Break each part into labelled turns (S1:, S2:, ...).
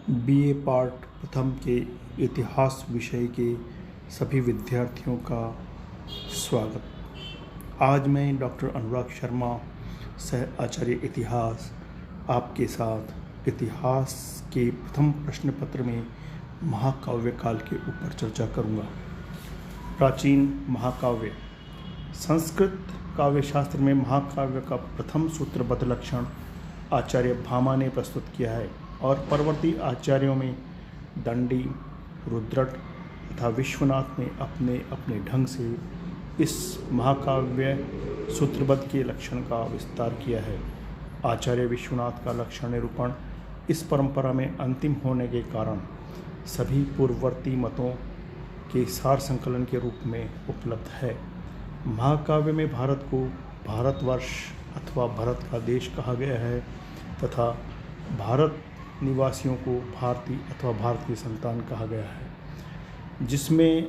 S1: BA part प्रथम के इतिहास विषय के सभी विद्यार्थियों का स्वागत। आज मैं डॉक्टर अनुराग शर्मा, सह आचार्य इतिहास, आपके साथ इतिहास के प्रथम प्रश्न पत्र में महाकाव्य काल के ऊपर चर्चा करूंगा। प्राचीन महाकाव्य। संस्कृत काव्यशास्त्र में महाकाव्य का प्रथम सूत्रबद्ध लक्षण आचार्य भामा ने प्रस्तुत किया है और परवर्ती आचार्यों में दंडी, रुद्रट तथा विश्वनाथ ने अपने अपने ढंग से इस महाकाव्य सूत्रबद्ध के लक्षण का विस्तार किया है। आचार्य विश्वनाथ का लक्षण निरूपण इस परंपरा में अंतिम होने के कारण सभी पूर्ववर्ती मतों के सार संकलन के रूप में उपलब्ध है। महाकाव्य में भारत को भारतवर्ष अथवा भारत का देश कहा गया है तथा भारत निवासियों को भारतीय अथवा भारत की संतान कहा गया है, जिसमें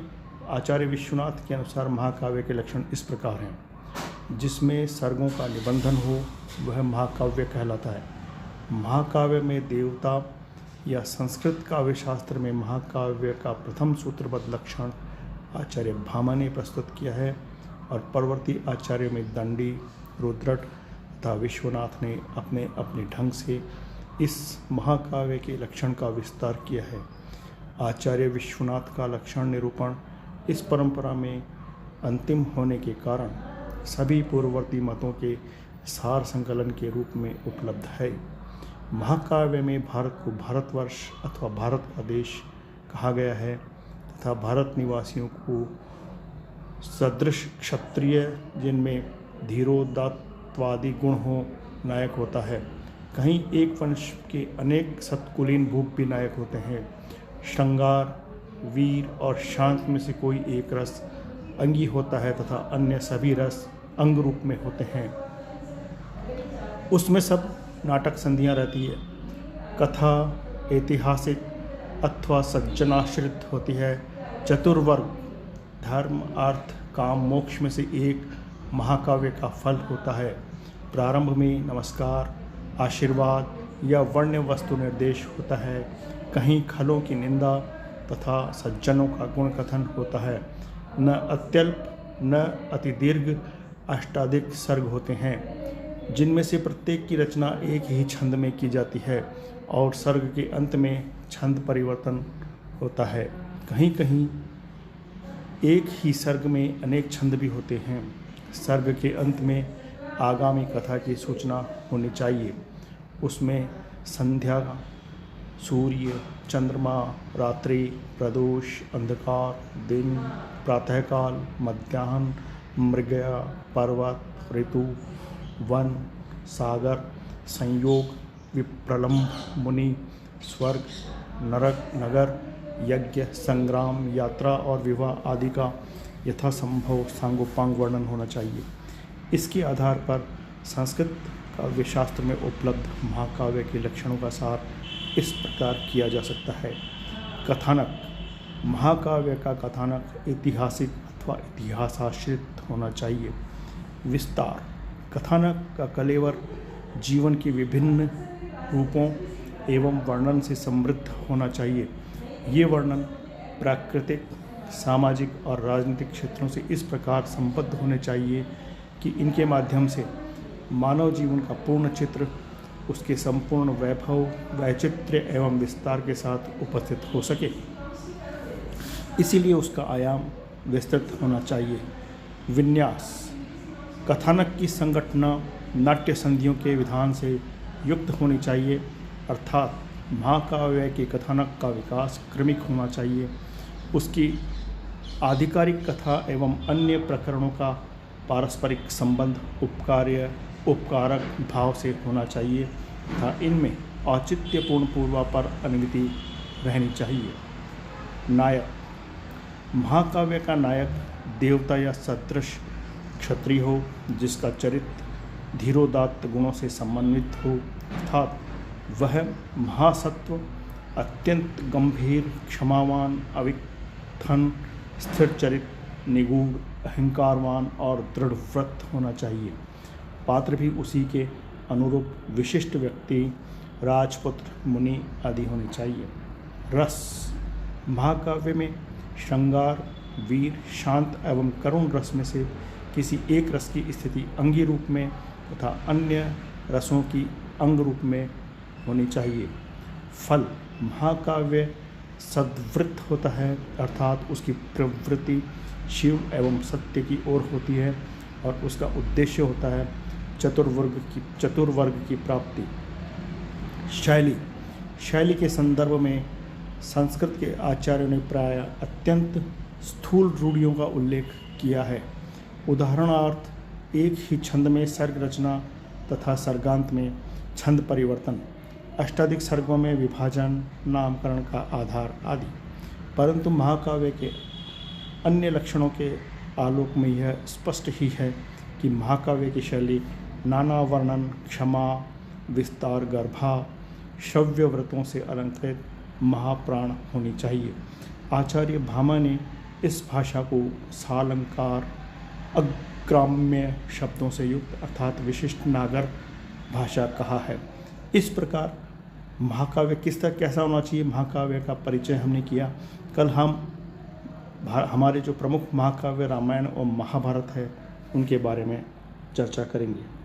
S1: आचार्य विश्वनाथ के अनुसार महाकाव्य के लक्षण इस प्रकार हैं। जिसमें सर्गों का निबंधन हो वह महाकाव्य कहलाता है। महाकाव्य में देवता या संस्कृत काव्यशास्त्र में महाकाव्य का प्रथम सूत्रबद्ध लक्षण आचार्य भामा ने प्रस्तुत किया है और परवर्ती आचार्यों में दंडी, रुद्रट तथा विश्वनाथ ने अपने अपने ढंग से इस महाकाव्य के लक्षण का विस्तार किया है। आचार्य विश्वनाथ का लक्षण निरूपण इस परंपरा में अंतिम होने के कारण सभी पूर्ववर्ती मतों के सार संकलन के रूप में उपलब्ध है। महाकाव्य में भारत को भारतवर्ष अथवा भारत का देश कहा गया है तथा भारत निवासियों को सदृश क्षत्रिय, जिनमें धीरोदात्तवादी गुण हो, नायक होता है। कहीं एक वंश के अनेक सत्कुलीन भूप भी नायक होते हैं। श्रृंगार, वीर और शांत में से कोई एक रस अंगी होता है तथा अन्य सभी रस अंग रूप में होते हैं। उसमें सब नाटक संधियाँ रहती है। कथा ऐतिहासिक अथवा सज्जनाश्रित होती है। चतुर्वर्ग धर्म, अर्थ, काम, मोक्ष में से एक महाकाव्य का फल होता है। प्रारंभ में नमस्कार, आशीर्वाद या वर्ण वस्तु निर्देश होता है। कहीं खलों की निंदा तथा सज्जनों का गुण कथन होता है। न अत्यल्प न अति दीर्घ अष्टाधिक सर्ग होते हैं, जिनमें से प्रत्येक की रचना एक ही छंद में की जाती है और सर्ग के अंत में छंद परिवर्तन होता है। कहीं कहीं एक ही सर्ग में अनेक छंद भी होते हैं। सर्ग के अंत में आगामी कथा की सूचना होनी चाहिए। उसमें संध्या, सूर्य, चंद्रमा, रात्रि, प्रदोष, अंधकार, दिन, प्रातःकाल, मध्याह्न, मृगया, पर्वत, ऋतु, वन, सागर, संयोग, विप्रलंब, मुनि, स्वर्ग, नरक, नगर, यज्ञ, संग्राम, यात्रा और विवाह आदि का यथासंभव सांगोपांग वर्णन होना चाहिए। इसके आधार पर संस्कृत काव्यशास्त्र में उपलब्ध महाकाव्य के लक्षणों का सार इस प्रकार किया जा सकता है। कथानक। महाकाव्य का कथानक ऐतिहासिक अथवा इतिहासाश्रित होना चाहिए। विस्तार। कथानक का कलेवर जीवन के विभिन्न रूपों एवं वर्णन से समृद्ध होना चाहिए। ये वर्णन प्राकृतिक, सामाजिक और राजनीतिक क्षेत्रों से इस प्रकार संबद्ध होने चाहिए कि इनके माध्यम से मानव जीवन का पूर्ण चित्र उसके संपूर्ण वैभव, वैचित्र्य एवं विस्तार के साथ उपस्थित हो सके। इसीलिए उसका आयाम विस्तृत होना चाहिए। विन्यास। कथानक की संगठना नाट्य संधियों के विधान से युक्त होनी चाहिए, अर्थात महाकाव्य के कथानक का विकास क्रमिक होना चाहिए। उसकी आधिकारिक कथा एवं अन्य प्रकरणों का पारस्परिक संबंध उपकारक भाव से होना चाहिए तथा इनमें औचित्यपूर्ण पूर्वापर अनुमिति रहनी चाहिए। नायक। महाकाव्य का नायक देवता या सदृश क्षत्रिय हो, जिसका चरित्र धीरोदात्त गुणों से समन्वित हो, अर्थात वह महासत्व, अत्यंत गंभीर, क्षमावान, अविथन, स्थिर चरित्र, निगूढ़, अहंकारवान और दृढ़व्रत होना चाहिए। पात्र भी उसी के अनुरूप विशिष्ट व्यक्ति राजपुत्र, मुनि आदि होने चाहिए। रस, महाकाव्य में श्रृंगार, वीर, शांत एवं करुण रस में से किसी एक रस की स्थिति अंगी रूप में तथा अन्य रसों की अंग रूप में होनी चाहिए। फल, महाकाव्य सद्वृत्त होता है, अर्थात उसकी प्रवृत्ति शिव एवं सत्य की ओर होती है और उसका उद्देश्य होता है चतुर्वर्ग की प्राप्ति। शैली, शैली के संदर्भ में संस्कृत के आचार्यों ने प्रायः अत्यंत स्थूल रूढ़ियों का उल्लेख किया है। उदाहरणार्थ एक ही छंद में सर्ग रचना तथा सर्गांत में छंद परिवर्तन, अष्टाधिक सर्गों में विभाजन, नामकरण का आधार आदि। परंतु महाकाव्य के अन्य लक्षणों के आलोक में यह स्पष्ट ही है कि महाकाव्य की शैली नाना वर्णन, क्षमा, विस्तार, गर्भा, श्रव्य व्रतों से अलंकृत महाप्राण होनी चाहिए। आचार्य भामा ने इस भाषा को सालंकार, अग्राम्य शब्दों से युक्त अर्थात विशिष्ट नागर भाषा कहा है। इस प्रकार महाकाव्य किस तरह कैसा होना चाहिए, महाकाव्य का परिचय हमने किया। कल हम हमारे जो प्रमुख महाकाव्य रामायण और महाभारत है उनके बारे में चर्चा करेंगे।